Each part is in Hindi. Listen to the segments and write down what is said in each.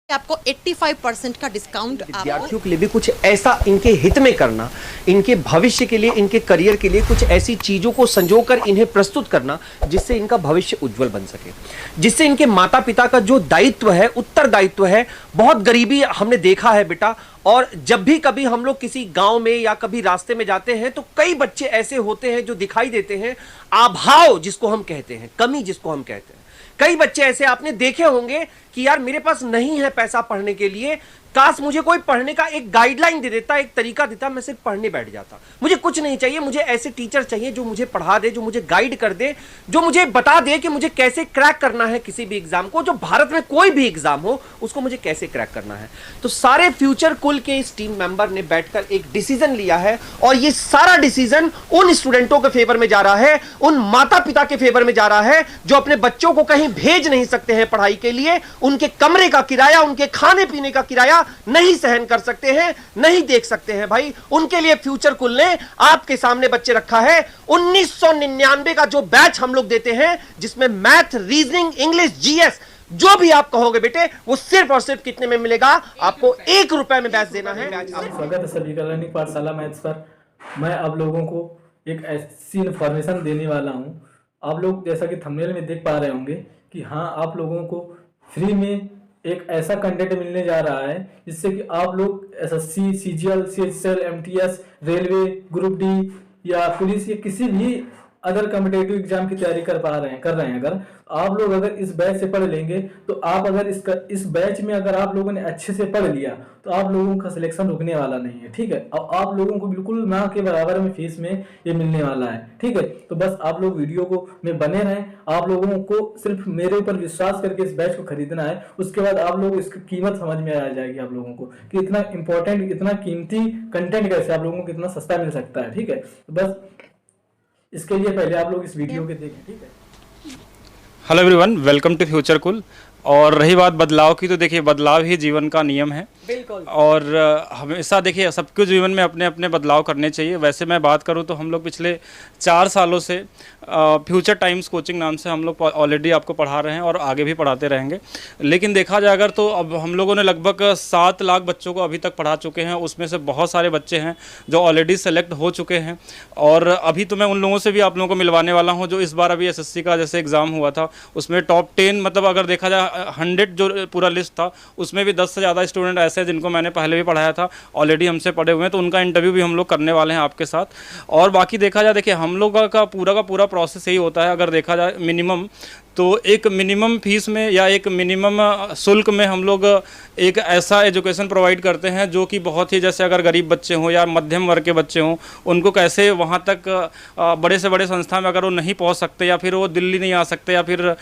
आपको 85% का डिस्काउंट विद्यार्थियों के लिए भी कुछ ऐसा इनके हित में करना, इनके भविष्य के लिए, इनके करियर के लिए कुछ ऐसी चीजों को संजोकर इन्हें प्रस्तुत करना जिससे इनका भविष्य उज्जवल बन सके, जिससे इनके माता पिता का जो दायित्व है, उत्तरदायित्व है। बहुत गरीबी हमने देखा है बेटा, और जब भी कभी हम लोग किसी गांव में या कभी रास्ते में जाते हैं तो कई बच्चे ऐसे होते हैं जो दिखाई देते हैं, अभाव जिसको हम कहते हैं, कमी जिसको हम कहते हैं। कई बच्चे ऐसे आपने देखे होंगे कि यार मेरे पास नहीं है पैसा पढ़ने के लिए, काश मुझे कोई पढ़ने का एक गाइडलाइन दे देता, एक तरीका देता, मैं सिर्फ पढ़ने बैठ जाता। मुझे कुछ नहीं चाहिए, मुझे ऐसे टीचर चाहिए जो मुझे पढ़ा दे, जो मुझे गाइड कर दे, जो मुझे बता दे कि मुझे कैसे क्रैक करना है किसी भी एग्जाम को, जो भारत में कोई भी एग्जाम हो उसको मुझे कैसे क्रैक करना है। तो सारे फ्यूचर कुल के इस टीम मेंबर ने बैठकर एक डिसीजन लिया है, और ये सारा डिसीजन उन स्टूडेंटों के फेवर में जा रहा है, उन माता पिता के फेवर में जा रहा है जो अपने बच्चों को कहीं भेज नहीं सकते हैं पढ़ाई के लिए, उनके कमरे का किराया, उनके खाने पीने का किराया नहीं सहन कर सकते हैं, नहीं देख सकते हैं भाई। उनके लिए फ्यूचर कुल ने आपके सामने बच्चे रखा है 1999 का जो बैच हम लोग देते हैं, जिसमें मैथ, रीजनिंग, इंग्लिश, जीएस जो भी आप कहोगे बेटे, वो सिर्फ और सिर्फ कितने में मिलेगा? आपको 1 रुपए में बैच देना है। स्वागत है सभी का लर्निंग पाठशाला मैथ्स पर। मैं आप लोगों को एक ऐसी इन्फॉर्मेशन देने वाला हूं। आप लोग जैसा कि थंबनेल में देख पा रहे होंगे कि हाँ, आप लोगों को फ्री में एक ऐसा कंटेंट मिलने जा रहा है जिससे कि आप लोग SSC, CGL, CHSL, MTS, railway, group D या पुलिस या किसी भी अदर कॉम्पिटिटिव एग्जाम की तैयारी कर रहे हैं। अगर आप लोग अगर इस बैच से पढ़ लेंगे तो आप अगर इस बैच में अगर आप लोगों ने अच्छे से पढ़ लिया तो आप लोगों का सिलेक्शन रुकने वाला नहीं है, ठीक है। और आप लोगों को बिल्कुल ना के बराबर में फीस में ये मिलने वाला है, ठीक है। तो बस आप लोग वीडियो को में बने रहें। आप लोगों को सिर्फ मेरे ऊपर विश्वास करके इस बैच को खरीदना है, उसके बाद आप लोग इसकी कीमत समझ में आ जाएगी आप लोगों को कि इतना इंपॉर्टेंट, इतना कीमती कंटेंट कैसे आप लोगों को कितना सस्ता मिल सकता है, ठीक है। तो बस इसके लिए पहले आप लोग इस वीडियो के देखें, ठीक है। Hello everyone, welcome to future cool. और रही बात बदलाव की, तो देखिए बदलाव ही जीवन का नियम है। बिल्कुल। और हमेशा देखिए सबके जीवन में अपने अपने बदलाव करने चाहिए। वैसे मैं बात करूं तो हम लोग पिछले 4 सालों से फ्यूचर टाइम्स कोचिंग नाम से हम लोग ऑलरेडी आपको पढ़ा रहे हैं और आगे भी पढ़ाते रहेंगे। लेकिन देखा जाए अगर तो अब हम लोगों ने लगभग 7 लाख बच्चों को अभी तक पढ़ा चुके हैं। उसमें से बहुत सारे बच्चे हैं जो ऑलरेडी सेलेक्ट हो चुके हैं, और अभी तो मैं उन लोगों से भी आप लोगों को मिलवाने वाला हूँ जो इस बार अभी एसएससी का जैसे एग्ज़ाम हुआ था उसमें टॉप 10, मतलब अगर देखा जाए 100 जो पूरा लिस्ट था उसमें भी 10 से ज़्यादा स्टूडेंट ऐसे हैं जिनको मैंने पहले भी पढ़ाया था, ऑलरेडी हमसे पढ़े हुए हैं। तो उनका इंटरव्यू भी हम लोग करने वाले हैं आपके साथ। और बाकी देखा जाए, देखिए हम लोग का पूरा प्रोसेस यही होता है। अगर देखा जाए मिनिमम, तो एक मिनिमम फीस में या एक मिनिमम शुल्क में हम लोग एक ऐसा एजुकेशन प्रोवाइड करते हैं जो कि बहुत ही, जैसे अगर गरीब बच्चे हों या मध्यम वर्ग के बच्चे हों, उनको कैसे वहाँ तक बड़े से बड़े संस्था में अगर वो नहीं पहुँच सकते या फिर वो दिल्ली नहीं आ सकते या फिर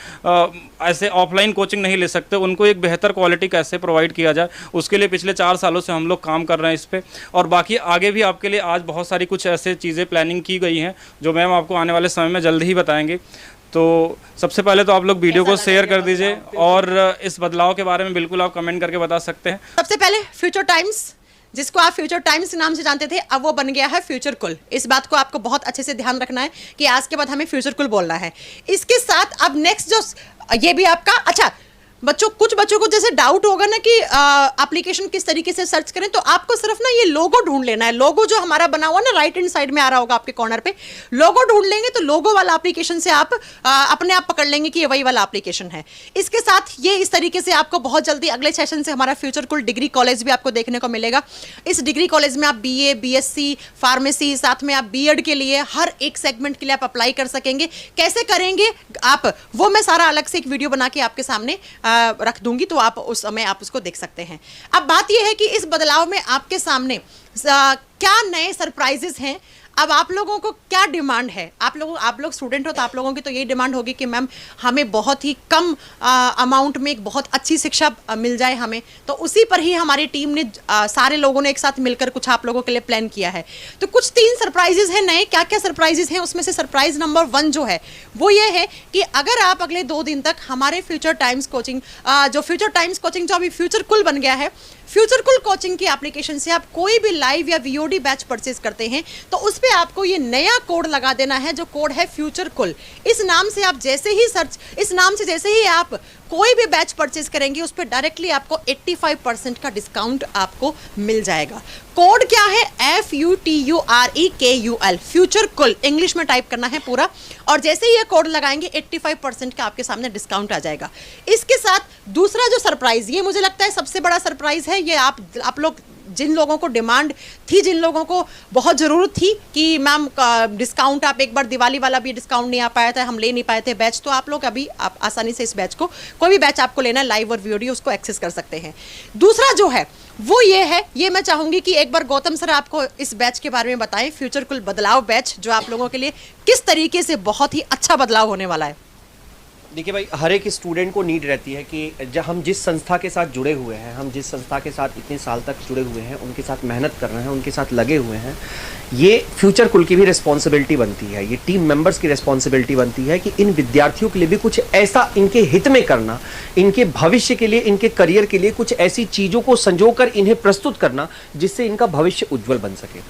ऐसे ऑफलाइन कोचिंग नहीं ले सकते, उनको एक बेहतर क्वालिटी कैसे प्रोवाइड किया जाए, उसके लिए पिछले 4 सालों से हम लोग काम कर रहे हैं इस पर। और बाकी आगे भी आपके लिए आज बहुत सारी कुछ ऐसे चीज़ें प्लानिंग की गई हैं जो मैम आपको आने वाले समय में जल्द ही बताएंगे। तो सबसे पहले तो आप लोग वीडियो को शेयर कर दीजिए, और इस बदलाव के बारे में बिल्कुल आप कमेंट करके बता सकते हैं। सबसे पहले फ्यूचर टाइम्स, जिसको आप फ्यूचर टाइम्स के नाम से जानते थे, अब वो बन गया है फ्यूचर कुल। इस बात को आपको बहुत अच्छे से ध्यान रखना है कि आज के बाद हमें फ्यूचर कुल बोलना है। इसके साथ अब नेक्स्ट जो ये भी आपका, अच्छा कुछ बच्चों को जैसे डाउट होगा ना कि एप्लीकेशन किस तरीके से सर्च करें, तो आपको सिर्फ ना ये लोगो ढूंढ लेना है। लोगो जो हमारा बना हुआ ना राइट हैंड साइड में आ रहा होगा आपके कॉर्नर पे, लोगो ढूंढ लेंगे तो लोगो वाला एप्लीकेशन से आप अपने आप पकड़ लेंगे कि ये वही वाला एप्लीकेशन है। इसके साथ ये इस तरीके से आपको बहुत जल्दी अगले सेशन से हमारा फ्यूचर कुल डिग्री कॉलेज भी आपको देखने को मिलेगा। इस डिग्री कॉलेज में आप BA, BSc, फार्मेसी, साथ में आप B.Ed के लिए हर एक सेगमेंट के लिए आप अप्लाई कर सकेंगे। कैसे करेंगे आप, वो मैं सारा अलग से एक वीडियो बना के आपके सामने रख दूंगी, तो आप उस समय आप उसको देख सकते हैं। अब बात यह है कि इस बदलाव में आपके सामने क्या नए सरप्राइजेस हैं। अब आप लोगों को क्या डिमांड है? आप लोग स्टूडेंट हो तो आप लोगों की तो यही डिमांड होगी कि मैम हमें बहुत ही कम अमाउंट में एक बहुत अच्छी शिक्षा मिल जाए हमें। तो उसी पर ही हमारी टीम ने सारे लोगों ने एक साथ मिलकर कुछ आप लोगों के लिए प्लान किया है। तो कुछ 3 सरप्राइजेस हैं नए। क्या क्या सरप्राइजेस हैं उसमें से सरप्राइज नंबर 1 जो है वो ये है कि अगर आप अगले 2 दिन तक हमारे फ्यूचर टाइम्स कोचिंग जो अभी फ्यूचर कुल बन गया है, फ्यूचर कुल कोचिंग की एप्लीकेशन से आप कोई भी लाइव या VOD बैच परचेज करते हैं तो उस पे आपको ये नया कोड लगा देना है, जो कोड है फ्यूचर कुल। इस नाम से आप जैसे ही आप कोई भी बैच परचेज करेंगे उस पर डायरेक्टली आपको 85% का डिस्काउंट आपको मिल जाएगा। कोड क्या है? FUTUREKUL, फ्यूचर कुल, इंग्लिश में टाइप करना है पूरा, और जैसे ही ये कोड लगाएंगे 85% का आपके सामने डिस्काउंट आ जाएगा। इसके साथ दूसरा जो सरप्राइज, ये मुझे लगता है सबसे बड़ा सरप्राइज है, ये आप लोग जिन लोगों को डिमांड थी, जिन लोगों को बहुत ज़रूरत थी कि मैम डिस्काउंट, आप एक बार दिवाली वाला भी डिस्काउंट नहीं आ पाया था, हम ले नहीं पाए थे बैच, तो आप लोग अभी आप आसानी से इस बैच को, कोई भी बैच आपको लेना है लाइव और वीडियो, उसको एक्सेस कर सकते हैं। दूसरा जो है वो ये है, ये मैं चाहूँगी कि एक बार गौतम सर आपको इस बैच के बारे में बताएं, फ्यूचर कुल बदलाव बैच, जो आप लोगों के लिए किस तरीके से बहुत ही अच्छा बदलाव होने वाला है। देखिए भाई, हर एक स्टूडेंट को नीड रहती है कि जब हम जिस संस्था के साथ जुड़े हुए हैं, हम जिस संस्था के साथ इतने साल तक जुड़े हुए हैं, उनके साथ मेहनत कर रहे हैं, उनके साथ लगे हुए हैं, ये फ्यूचर कुल की भी रिस्पॉन्सिबिलिटी बनती है, ये टीम मेंबर्स की रिस्पॉन्सिबिलिटी बनती है कि इन विद्यार्थियों के लिए भी कुछ ऐसा इनके हित में करना, इनके भविष्य के लिए, इनके करियर के लिए कुछ ऐसी चीज़ों को संजोकर इन्हें प्रस्तुत करना जिससे इनका भविष्य उज्जवल बन सके,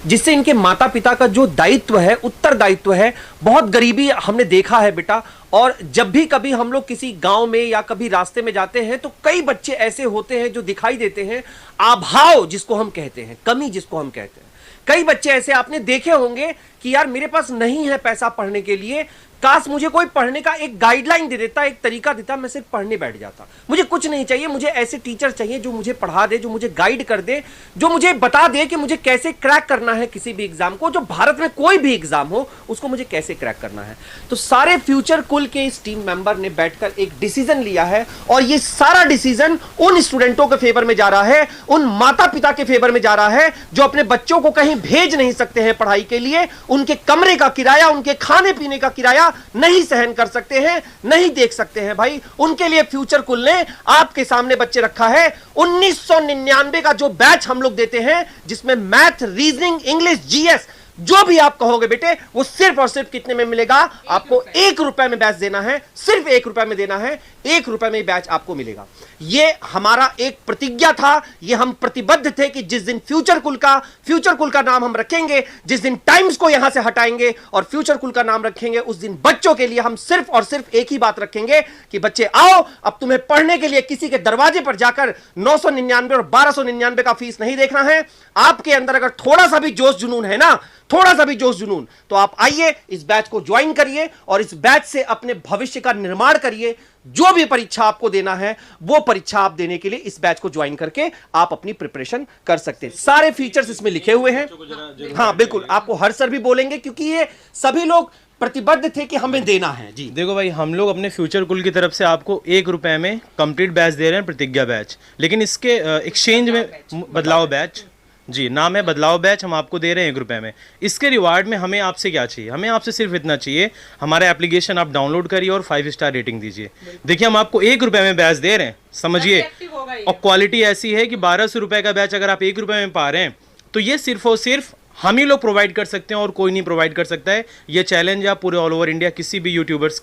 जिससे इनके माता पिता का जो दायित्व है, उत्तरदायित्व है, बहुत गरीबी हमने देखा है बेटा। और जब भी कभी हम लोग किसी गांव में या कभी रास्ते में जाते हैं तो कई बच्चे ऐसे होते हैं जो दिखाई देते हैं, अभाव जिसको हम कहते हैं, कमी जिसको हम कहते हैं। कई बच्चे ऐसे आपने देखे होंगे कि यार मेरे पास नहीं है पैसा पढ़ने के लिए, काश मुझे कोई पढ़ने का एक गाइडलाइन दे देता, एक तरीका देता, मैं सिर्फ पढ़ने बैठ जाता। मुझे कुछ नहीं चाहिए, मुझे ऐसे टीचर चाहिए जो मुझे पढ़ा दे, जो मुझे गाइड कर दे, जो मुझे बता दे कि मुझे कैसे क्रैक करना है किसी भी एग्जाम को, जो भारत में कोई भी एग्जाम हो उसको मुझे कैसे क्रैक करना है। तो सारे फ्यूचर कुल के इस टीम मेंबर ने बैठकर एक डिसीजन लिया है, और ये सारा डिसीजन उन स्टूडेंटों के फेवर में जा रहा है, उन माता पिता के फेवर में जा रहा है जो अपने बच्चों को कहीं भेज नहीं सकते हैं पढ़ाई के लिए, उनके कमरे का किराया, उनके खाने पीने का किराया नहीं सहन कर सकते हैं, नहीं देख सकते हैं भाई। उनके लिए फ्यूचर कुल ने आपके सामने बच्चे रखा है 1999 का जो बैच हम लोग देते हैं, जिसमें मैथ, रीजनिंग, इंग्लिश, जीएस, जो भी आप कहोगे बेटे, वो सिर्फ और सिर्फ कितने में मिलेगा? आपको 1 रुपए में बैच देना है, सिर्फ 1 रुपए में देना है, 1 रुपए में बैच आपको मिलेगा। ये हमारा एक प्रतिज्ञा था, ये हम प्रतिबद्ध थे कि जिस दिन फ्यूचर कुल का नाम हम रखेंगे, जिस दिन टाइम्स को यहां से हटाएंगे और फ्यूचर कुल का नाम रखेंगे, उस दिन बच्चों के लिए हम सिर्फ और सिर्फ एक ही बात रखेंगे कि बच्चे आओ, अब तुम्हें पढ़ने के लिए किसी के दरवाजे पर जाकर 999 और 1299 का फीस नहीं देखना है। आपके अंदर अगर थोड़ा सा भी जोश जुनून है ना, थोड़ा सा भी जोश जुनून, तो आप आइए, इस बैच को ज्वाइन करिए और इस बैच से अपने भविष्य का निर्माण करिए। जो भी परीक्षा आपको देना है, वो परीक्षा आप देने के लिए इस बैच को ज्वाइन करके आप अपनी प्रिपरेशन कर सकते हैं। सारे फीचर्स इसमें लिखे हुए हैं। हाँ बिल्कुल, आपको हर सर भी बोलेंगे, क्योंकि ये सभी लोग प्रतिबद्ध थे कि हमें देना है। जी देखो भाई, हम लोग अपने फ्यूचर कुल की तरफ से आपको 1 रुपए में कंप्लीट बैच दे रहे हैं, प्रतिज्ञा बैच, लेकिन इसके एक्सचेंज में बदलाव बैच, जी नाम है बदलाव बैच, हम आपको दे रहे हैं 1 रुपए में। इसके रिवार्ड में हमें आपसे क्या चाहिए? हमें आपसे सिर्फ इतना चाहिए, हमारा एप्लीकेशन आप डाउनलोड करिए और 5 स्टार रेटिंग दीजिए। देखिए, हम आपको 1 रुपए में बैच दे रहे हैं, समझिए, और क्वालिटी ऐसी है कि 1200 रुपए का बैच अगर आप 1 रुपए में पा रहे हैं, तो ये सिर्फ और सिर्फ हम ही लोग प्रोवाइड कर सकते हैं और कोई नहीं प्रोवाइड कर सकता है। ये चैलेंज आप पूरे ऑल ओवर इंडिया किसी भी यूट्यूबर्स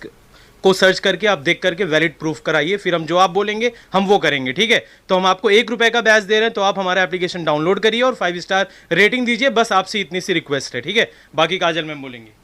को सर्च करके आप देख करके वैलिड प्रूफ कराइए, फिर हम जो आप बोलेंगे हम वो करेंगे, ठीक है। तो हम आपको 1 रुपए का बैच दे रहे हैं, तो आप हमारा एप्लीकेशन डाउनलोड करिए और 5 स्टार रेटिंग दीजिए। बस आपसे इतनी सी रिक्वेस्ट है, ठीक है। बाकी काजल मैम बोलेंगे।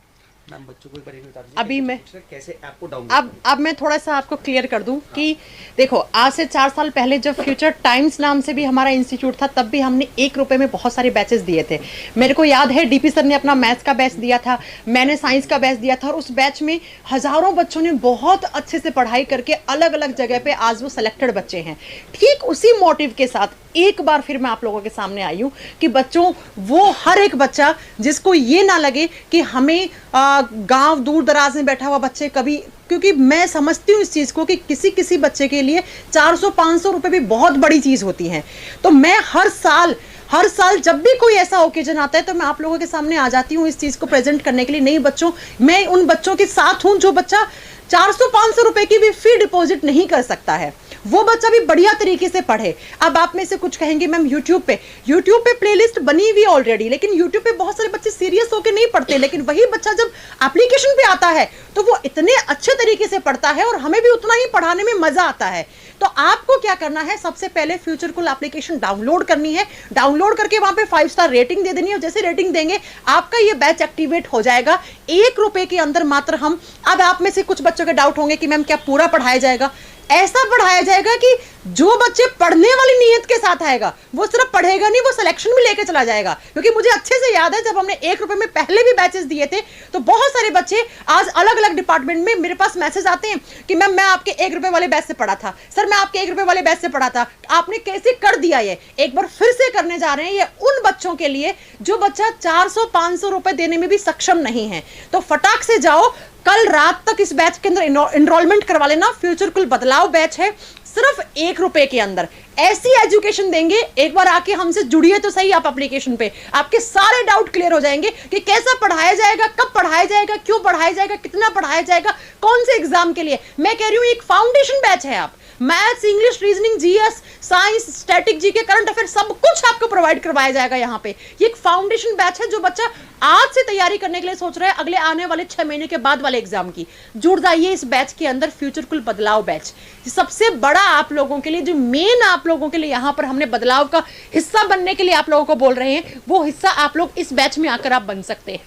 मैम बच्चों को एक बार बता दीजिए अभी मैं कैसे ऐप को डाउनलोड। अब मैं थोड़ा सा आपको क्लियर कर दूं कि देखो, आज से 4 साल पहले जब फ्यूचर टाइम्स नाम से भी हमारा इंस्टीट्यूट था, तब भी हमने 1 रुपए में बहुत सारे बैचेस दिए थे। मेरे को याद है डीपी सर ने अपना मैथ्स का बैच दिया था, मैंने साइंस का बैच दिया था, और उस बैच में हजारों बच्चों ने बहुत अच्छे से पढ़ाई करके अलग अलग जगह पे आज वो सिलेक्टेड बच्चे हैं। ठीक उसी मोटिव के साथ एक बार फिर मैं आप लोगों के सामने आई हूँ कि बच्चों, वो हर एक बच्चा जिसको ये ना लगे कि हमें गांव दूर दराज में बैठा हुआ बच्चे कभी, क्योंकि मैं समझती हूँ इस चीज़ को कि किसी किसी बच्चे के लिए 400-500 रुपए भी बहुत बड़ी चीज़ होती है। तो मैं हर साल जब भी कोई ऐसा ओकेजन आता है तो मैं आप लोगों के सामने आ जाती हूँ इस चीज़ को प्रेजेंट करने के लिए। नहीं बच्चों, मैं उन बच्चों के साथ हूँ जो बच्चा 400-500 रुपए की भी फी डिपॉजिट नहीं कर सकता है, वो बच्चा भी बढ़िया तरीके से पढ़े। अब आप में से कुछ कहेंगे मैम यूट्यूब पे प्लेलिस्ट बनी हुई ऑलरेडी, लेकिन यूट्यूब पे बहुत सारे बच्चे सीरियस होकर नहीं पढ़ते, लेकिन वही बच्चा जब एप्लीकेशन पे आता है तो वो इतने अच्छे तरीके से पढ़ता है और हमें भी उतना ही पढ़ाने में मजा आता है। तो आपको क्या करना है, सबसे पहले फ्यूचर कुल एप्लीकेशन डाउनलोड करनी है, डाउनलोड करके वहां पे 5 स्टार रेटिंग दे देनी है। जैसे रेटिंग देंगे आपका ये बैच एक्टिवेट हो जाएगा 1 रुपए के अंदर मात्र। हम अब आप में से कुछ बच्चों के डाउट होंगे कि मैम क्या पूरा पढ़ाया जाएगा? ऐसा पढ़ाया जाएगा कि जो बच्चे पढ़ने वाली नीयत के साथ आएगा वो सिर्फ पढ़ेगा नहीं, वो सिलेक्शन भी लेके चला जाएगा। क्योंकि मुझे अच्छे से याद है जब हमने 1 रुपए में पहले भी बैचेस दिए थे तो बहुत सारे बच्चे आज अलग अलग डिपार्टमेंट में मेरे पास मैसेज आते हैं कि मैम मैं आपके 1 रुपए वाले बैच से पढ़ा था, सर मैं आपके 1 रुपए वाले बैच से पढ़ा था, आपने कैसे कर दिया। ये एक बार फिर से करने जा रहे हैं, ये उन बच्चों के लिए जो बच्चा 400-500 रुपए देने में भी सक्षम नहीं है। तो फटाक से जाओ, कल रात तक इस बैच के अंदर एनरोलमेंट करवा लेना। फ्यूचर कुल बदलाव बैच है, सिर्फ 1 रुपए के अंदर ऐसी एजुकेशन देंगे। एक बार आके हमसे जुड़िए तो सही आप एप्लीकेशन पे, आपके सारे डाउट क्लियर हो जाएंगे कि कैसा पढ़ाया जाएगा, कब पढ़ाया जाएगा, क्यों पढ़ाया जाएगा, कितना पढ़ाया जाएगा, कौन से एग्जाम के लिए। मैं कह रही हूं एक फाउंडेशन बैच है। आप maths, English, reasoning, GS, science, static, GK, current affair सब कुछ आपको प्रोवाइड करवाया जाएगा यहाँ पे। ये एक फाउंडेशन बैच है जो बच्चा आज से तैयारी करने के लिए सोच रहा है अगले आने वाले 6 महीने के बाद वाले एग्जाम की, जुड़ जाइए इस बैच के अंदर। फ्यूचर कुल बदलाव बैच सबसे बड़ा आप लोगों के लिए, जो मेन आप लोगों के लिए यहाँ पर हमने बदलाव का हिस्सा बनने के लिए आप लोगों को बोल रहे हैं, वो हिस्सा आप लोग इस बैच में आकर आप बन सकते हैं।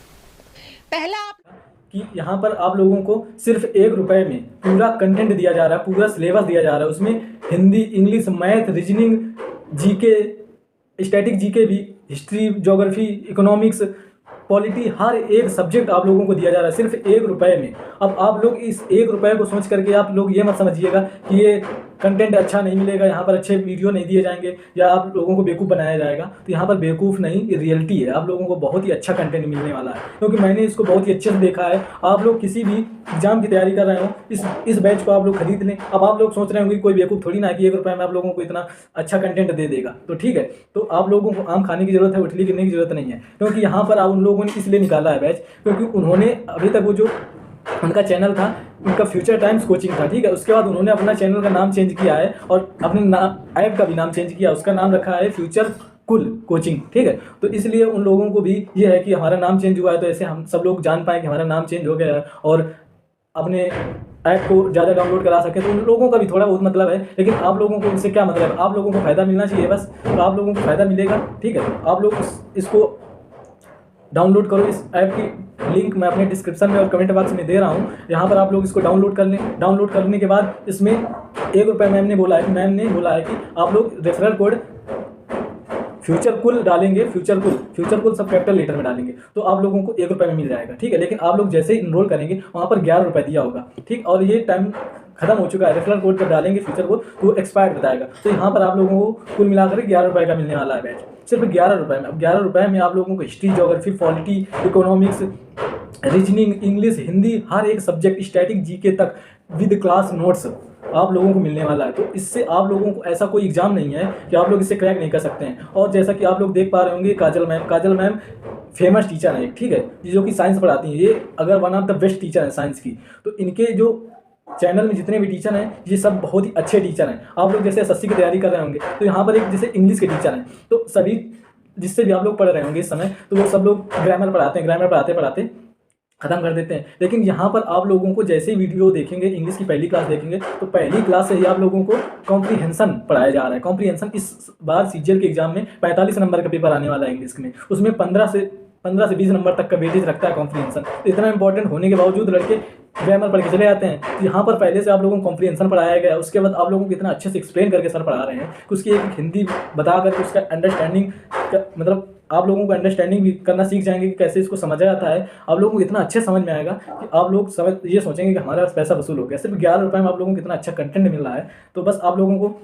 पहला आप कि यहाँ पर आप लोगों को सिर्फ 1 रुपए में पूरा कंटेंट दिया जा रहा है, पूरा सिलेबस दिया जा रहा है। उसमें Hindi, English, math, reasoning, GK, static GK भी, हिस्ट्री, ज्योग्राफी, इकोनॉमिक्स, पॉलिटी, हर एक सब्जेक्ट आप लोगों को दिया जा रहा है सिर्फ 1 रुपए में। अब आप लोग इस 1 रुपए को सोच करके आप लोग ये मत समझिएगा कि ये कंटेंट अच्छा नहीं मिलेगा, यहाँ पर अच्छे वीडियो नहीं दिए जाएंगे या आप लोगों को बेवकूफ़ बनाया जाएगा। तो यहाँ पर बेवकूफ़ नहीं, ये रियलिटी है। आप लोगों को बहुत ही अच्छा कंटेंट मिलने वाला है, क्योंकि मैंने इसको बहुत ही अच्छे से देखा है। आप लोग किसी भी एग्जाम की तैयारी कर रहे हो, इस बैच को आप लोग खरीद लें। अब आप लोग सोच रहे होंगे कोई बेवकूफ़ थोड़ी ना कि 1 रुपये में आप लोगों को इतना अच्छा कंटेंट दे देगा। तो ठीक है, तो आप लोगों को आम खाने की ज़रूरत है, इडली गिरने की ज़रूरत नहीं है। क्योंकि यहाँ पर आप उन लोगों ने इसलिए निकाला है बैच, क्योंकि उन्होंने अभी तक वो जो उनका चैनल था, उनका फ्यूचर टाइम्स कोचिंग था, ठीक है। उसके बाद उन्होंने अपना चैनल का नाम चेंज किया है और अपने ऐप का भी नाम चेंज किया, उसका नाम रखा है फ्यूचर कुल कोचिंग, ठीक है। तो इसलिए उन लोगों को भी ये है कि हमारा नाम चेंज हुआ है, तो ऐसे हम सब लोग जान पाएँ कि हमारा नाम चेंज हो गया है और अपने ऐप को ज़्यादा डाउनलोड करा सके। तो उन लोगों का भी थोड़ा बहुत मतलब है, लेकिन आप लोगों को इससे क्या मतलब है, आप लोगों को फ़ायदा मिलना चाहिए बस। तो आप लोगों को फ़ायदा मिलेगा, ठीक है। आप लोग इसको डाउनलोड करो। इस ऐप की लिंक मैं अपने डिस्क्रिप्शन में और कमेंट बॉक्स में दे रहा हूँ। यहाँ पर आप लोग इसको डाउनलोड कर लें। डाउनलोड करने के बाद इसमें 1 रुपये मैम ने बोला है कि आप लोग रेफरल कोड फ्यूचर कुल डालेंगे, फ्यूचर कुल सब कैपिटल लेटर में डालेंगे तो आप लोगों को 1 रुपये में मिल जाएगा, ठीक है। लेकिन आप लोग जैसे ही इनरोल करेंगे वहाँ पर 11 रुपये दिया होगा, ठीक। और ये टाइम खत्म हो चुका है। रेफरल कोड जब डालेंगे फ्यूचर कोड तो एक्सपायर्ड बताएगा। तो यहाँ पर आप लोगों को कुल मिलाकर 11 रुपये का मिलने वाला है बैच, सिर्फ 11 रुपये में। अब 11 रुपये में आप लोगों को history, geography, polity, economics, reasoning, English, Hindi, हर एक सब्जेक्ट, स्टैटिक, जीके तक विद क्लास नोट्स आप लोगों को मिलने वाला है। तो इससे आप लोगों को ऐसा कोई एग्जाम नहीं है कि आप लोग इससे क्रैक नहीं कर सकते हैं। और जैसा कि आप लोग देख पा रहे होंगे, काजल मैम फेमस टीचर है, ठीक है, जो कि साइंस पढ़ाती हैं। ये अगर one of the best teacher है साइंस की। तो इनके जो चैनल में जितने भी टीचर हैं ये सब बहुत ही अच्छे टीचर हैं। आप लोग जैसे एसएससी की तैयारी कर रहे होंगे तो यहाँ पर एक जैसे इंग्लिश के टीचर हैं, तो सभी जिससे भी आप लोग पढ़ रहे होंगे इस समय, तो वो सब लोग ग्रामर पढ़ाते हैं, ग्रामर पढ़ाते खत्म कर देते हैं। लेकिन यहाँ पर आप लोगों को जैसे ही वीडियो देखेंगे, इंग्लिश की पहली क्लास देखेंगे, तो पहली क्लास से ही आप लोगों को कॉम्प्रीहेंशन पढ़ाया जा रहा है। कॉम्प्रीहेंशन इस बार सीजीएल के एग्जाम में 45 नंबर का पेपर आने वाला है इंग्लिश में। उसमें 15 से 20 नंबर तक का वेटेज रखता है कॉम्प्रीहेंशन। तो इतना इंपॉर्टेंट होने के बावजूद लड़के ग्रामर पढ़ के चले जाते हैं। तो यहाँ पर पहले से आप लोगों को कॉम्प्रीहेंशन पढ़ाया गया है, उसके बाद आप लोगों को इतना अच्छे से एक्सप्लेन करके सर पढ़ा रहे हैं कि उसकी एक हिंदी बता करके उसका अंडरस्टैंडिंग मतलब आप लोगों को अंडरस्टैंडिंग भी करना सीख जाएंगे कि कैसे इसको समझा जाता है। आप लोगों को इतना अच्छे समझ में आएगा कि आप लोग समझ ये सोचेंगे कि हमारा पैसा वसूल हो गया। सिर्फ 11 रुपये में आप लोगों को इतना अच्छा कंटेंट मिल रहा है। तो बस आप लोगों को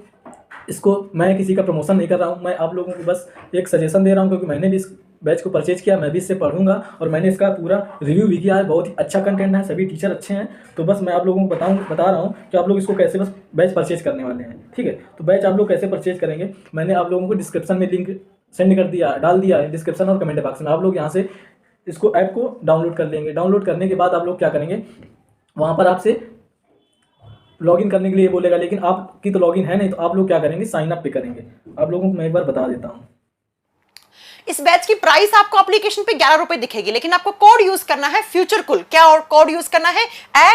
इसको, मैं किसी का प्रमोशन नहीं कर रहा हूँ, मैं आप लोगों को बस एक सजेशन दे रहा हूँ, क्योंकि मैंने भी इस बैच को परचेज किया, मैं भी इससे पढ़ूंगा और मैंने इसका पूरा रिव्यू भी किया है। बहुत ही अच्छा कंटेंट है, सभी टीचर अच्छे हैं। तो बस मैं आप लोगों को बता रहा हूँ कि आप लोग इसको कैसे बस बैच परचेज करने वाले हैं, ठीक है। तो बैच आप लोग कैसे परचेज करेंगे, मैंने आप लोगों को डिस्क्रिप्शन में लिंक डाल दिया है डिस्क्रिप्शन और कमेंट बॉक्स में। आप लोग यहाँ से इसको ऐप को डाउनलोड कर लेंगे। डाउनलोड करने के बाद आप लोग क्या करेंगे, वहाँ पर आपसे लॉगिन करने के लिए बोलेगा, लेकिन आपकी तो लॉगिन है नहीं, तो आप लोग क्या करेंगे, साइन अप पे करेंगे। आप लोगों को मैं एक बार बता देता हूँ। इस बैच की प्राइस आपको एप्लीकेशन पे 11 रुपए दिखेगी, लेकिन आपको कोड यूज करना है फ्यूचर कुल। क्या और कोड यूज करना है?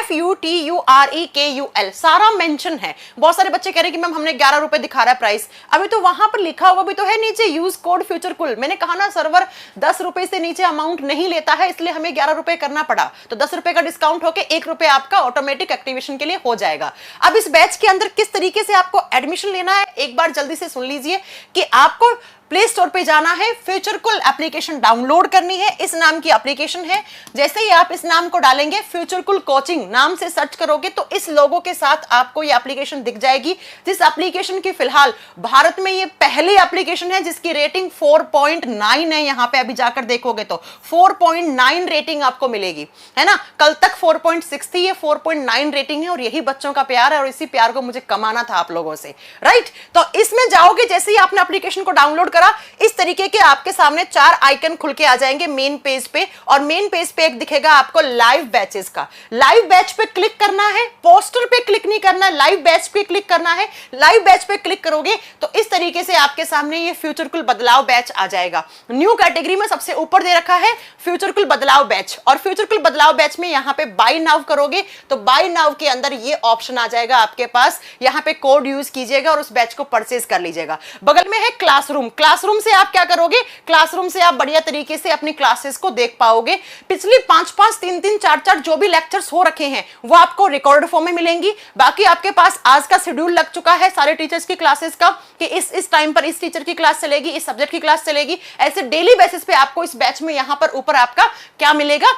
FUTUREKUL, सारा मेंशन है। बहुत सारे बच्चे कह रहे हैं कि मैम हमने 11 रुपए दिखा रहा है प्राइस, अभी तो वहां पर लिखा हुआ भी तो है नीचे, यूज कोड फ्यूचर कुल। मैंने कहा ना सर्वर 10 रुपए से नीचे अमाउंट नहीं लेता है, इसलिए हमें 11 रुपए करना पड़ा। तो 10 रुपए का डिस्काउंट होकर 1 रुपए आपका ऑटोमेटिक एक्टिवेशन के लिए हो जाएगा। अब इस बैच के अंदर किस तरीके से आपको एडमिशन लेना है, एक बार जल्दी से सुन लीजिए कि आपको प्ले स्टोर पे जाना है, फ्यूचर कुल एप्लीकेशन डाउनलोड करनी है। इस नाम की एप्लीकेशन है। जैसे ही आप इस नाम को डालेंगे, फ्यूचर कुल कोचिंग नाम से सर्च करोगे तो इस लोगो के साथ आपको ये एप्लीकेशन दिख जाएगी, जिस एप्लीकेशन की फिलहाल भारत में ये पहली एप्लीकेशन है जिसकी रेटिंग 4.9 है। यहां पे अभी जाकर देखोगे तो 4.9 रेटिंग आपको मिलेगी, है ना। कल तक 4.6 थी, ये 4.9 रेटिंग है और यही बच्चों का प्यार है और इसी प्यार को मुझे कमाना था आप लोगों से, राइट। तो इसमें जाओगे, जैसे ही आपने एप्लीकेशन को डाउनलोड इस तरीके के आपके सामने 4 आइकन खुल के आ जाएंगे मेन पेज पे, और मेन पेज पे एक दिखेगा आपको लाइव बैचेस का। लाइव बैच पे क्लिक करना है, पोस्टर पे क्लिक नहीं करना है, लाइव बैच पे क्लिक करना है। लाइव बैच पे क्लिक करोगे तो इस तरीके से आपके सामने ये फ्यूचर कुल बदलाव बैच आ जाएगा। न्यू कैटेगरी में सबसे ऊपर दे रखा है फ्यूचर कुल बदलाव बैच, और फ्यूचर कुल बदलाव बैच में यहां पे बाय नाउ करोगे तो बाय नाउ के अंदर ये ऑप्शन आ जाएगा आपके पास। यहां पे कोड यूज कीजिएगा और उस बैच को परचेज कर लीजिएगा। बगल में है क्लासरूम। क्लासरूम से आप क्या करोगे? क्लासरूम से आप बढ़िया तरीके से अपनी क्लासेस को देख पाओगे। पिछली 5-5, 3-3, 4-4 जो भी लेक्चर्स हो रखे हैं वो आपको रिकॉर्ड फॉर्म में मिलेंगी। बाकी आपके पास आज का शेड्यूल लग चुका है सारे टीचर्स की क्लासेस का कि इस टाइम पर इस टीचर की क्लास चलेगी, इस सब्जेक्ट की क्लास चलेगी। ऐसे डेली बेसिस पे आपको इस बैच में यहां पर ऊपर आपका क्या मिलेगा?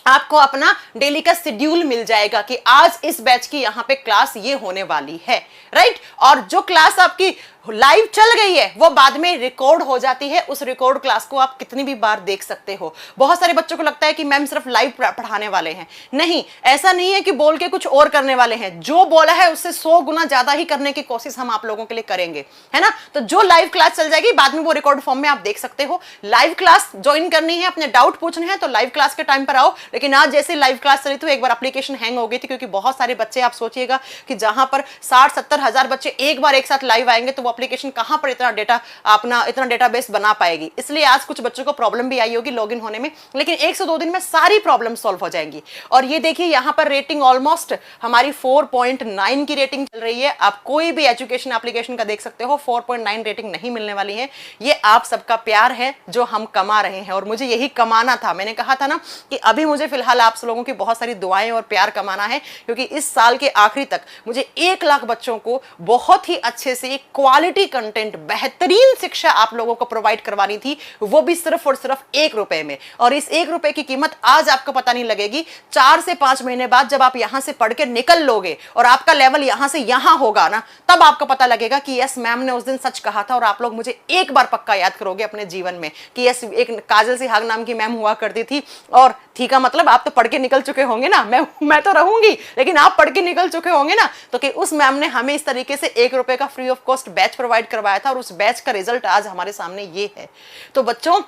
आपको अपना डेली का शेड्यूल मिल जाएगा कि आज इस बैच की यहां पे क्लास ये होने वाली है, राइट। और जो क्लास आपकी लाइव चल गई है वो बाद में रिकॉर्ड हो जाती है। उस रिकॉर्ड क्लास को आप कितनी भी बार देख सकते हो। बहुत सारे बच्चों को लगता है कि मैम सिर्फ लाइव पढ़ाने वाले हैं, नहीं, ऐसा नहीं है कि बोल के कुछ और करने वाले हैं। जो बोला है उससे 100 गुना ज्यादा ही करने की कोशिश हम आप लोगों के लिए करेंगे, है ना। तो जो लाइव क्लास चल जाएगी बाद में वो रिकॉर्ड फॉर्म में आप देख सकते हो। लाइव क्लास ज्वाइन करनी है, अपने डाउट पूछने हैं तो लाइव क्लास के टाइम पर आओ। लेकिन आज जैसे लाइव क्लास चली तो एक बार एप्लीकेशन हैंग हो गई थी, क्योंकि बहुत सारे बच्चे, आप सोचिएगा कि जहां पर 60-70 हजार बच्चे एक बार एक साथ लाइव आएंगे तो वो एप्लीकेशन कहां पर इतना डेटा अपना इतना डेटाबेस बना पाएगी। इसलिए आज कुछ बच्चों को प्रॉब्लम भी आई होगी लॉगिन होने में, लेकिन 1 से 2 दिन में सारी प्रॉब्लम सॉल्व हो जाएंगी। और ये देखिए यहां पर रेटिंग ऑलमोस्ट हमारी 4.9 की रेटिंग चल रही है। आप कोई भी एजुकेशन एप्लीकेशन का देख सकते हो, 4.9 रेटिंग नहीं मिलने वाली है। ये आप सबका प्यार है जो हम कमा रहे हैं, और मुझे यही कमाना था। मैंने कहा था ना कि अभी मुझे फिलहाल आप लोगों की बहुत सारी दुआएं और प्यार कमाना है, क्योंकि इस साल के आखिरी तक मुझे 1 लाख बच्चों को बहुत ही अच्छे से क्वालिटी कंटेंट, बेहतरीन शिक्षा आप लोगों को प्रोवाइड करवानी थी, वो भी सिर्फ और सिर्फ 1 रुपए में। और इस 1 रुपए की कीमत आज आपको पता नहीं लगेगी, 4 से 5 महीने बाद जब आप यहां से पढ़ के निकल लोगे और आपका लेवल यहां से यहां होगा ना, तब आपको पता लगेगा कि यस मैम ने उस दिन सच कहा था। और आप लोग मुझे एक बार पक्का याद करोगे अपने जीवन में कि यस, एक काजल सिहाग नाम की मैम हुआ करती थी। और ठीक है, मतलब आप तो पढ़ के निकल चुके होंगे ना, मैं तो रहूंगी, लेकिन आप पढ़ के निकल चुके होंगे ना, तो कि उस मैम ने हमें इस तरीके से 1 रुपए का free of cost batch provide करवाया था, और उस बैच का रिजल्ट आज हमारे सामने ये है। तो बच्चों,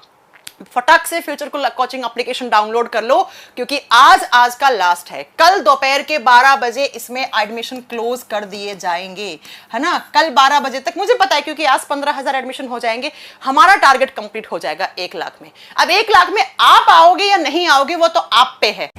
फटाक से फ्यूचर कुल कोचिंग एप्लीकेशन डाउनलोड कर लो, क्योंकि आज का लास्ट है। कल दोपहर के 12 बजे इसमें एडमिशन क्लोज कर दिए जाएंगे, है ना। कल 12 बजे तक, मुझे पता है, क्योंकि आज 15,000 एडमिशन हो जाएंगे, हमारा टारगेट कंप्लीट हो जाएगा 1 लाख में। अब 1 लाख में आप आओगे या नहीं आओगे वो तो आप पे है।